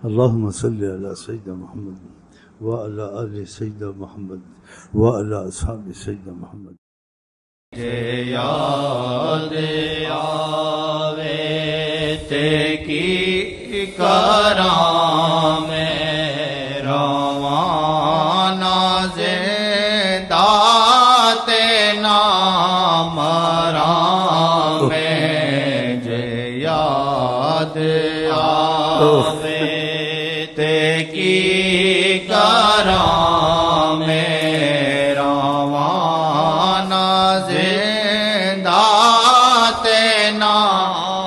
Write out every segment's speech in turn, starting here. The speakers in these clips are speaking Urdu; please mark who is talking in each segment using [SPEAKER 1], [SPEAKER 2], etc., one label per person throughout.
[SPEAKER 1] اللهم صل على سيدنا محمد وعلى آل سيدنا محمد وعلى أصحاب سيدنا محمد.
[SPEAKER 2] یاد آوے تے کی کراں میں روانا زندہ تے نام مراں میں جے یاد آوے تے کی کراں میں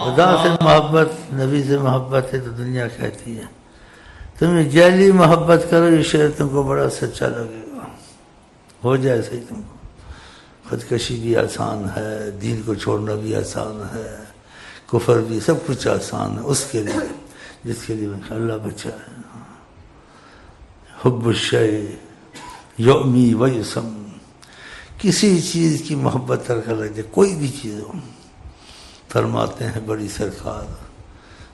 [SPEAKER 3] خدا سے محبت، نبی سے محبت ہے تو دنیا کہتی ہے تمہیں جیلی محبت کرو، یہ شعر تم کو بڑا سچا لگے گا، ہو جائے صحیح تم کو. خودکشی بھی آسان ہے، دین کو چھوڑنا بھی آسان ہے، کفر بھی، سب کچھ آسان ہے اس کے لیے جس کے لیے اللہ بچائے. حب الشیء یؤمی ویسم، کسی چیز کی محبت ترکا لگ جائے، کوئی بھی چیز ہو. فرماتے ہیں بڑی سرکار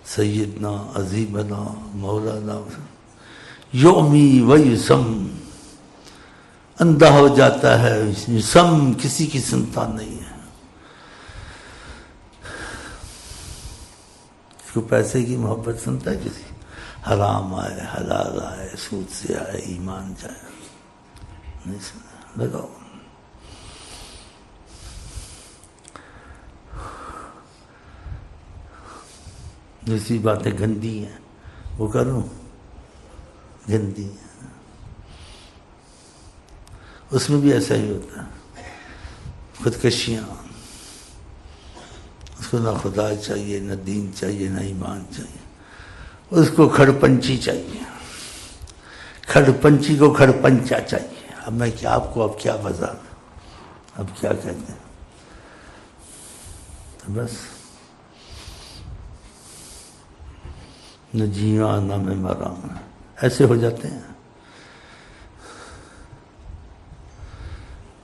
[SPEAKER 3] سیدنا عظیمنا مولانا یومی ویسم، اندھا ہو جاتا ہے، سم کسی کی سنتا نہیں ہے. اس کو پیسے کی محبت سنتا ہے کسی؟ حرام آئے، حلال آئے، سود سے آئے، ایمان جائے، نہیں سنا. لگاؤ دوسری باتیں گندی ہیں وہ کروں، گندی ہیں، اس میں بھی ایسا ہی ہوتا ہے. خودکشیاں، اس کو نہ خدا چاہیے، نہ دین چاہیے، نہ ایمان چاہیے، اس کو کھڑپنچی چاہیے. کھڑپنچی کو کھڑپنچا چاہیے. اب میں کیا آپ کو اب کیا بتا، اب کیا کہتے ہیں، تو بس نہ جیواں نہ میں مراں، ایسے ہو جاتے ہیں.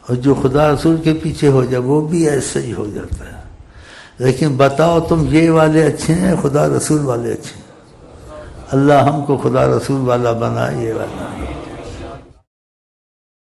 [SPEAKER 3] اور جو خدا رسول کے پیچھے ہو جائے وہ بھی ایسے ہی ہو جاتا ہے. لیکن بتاؤ تم یہ والے اچھے ہیں خدا رسول والے اچھے ہیں؟ اللہ ہم کو خدا رسول والا بنائے، یہ والا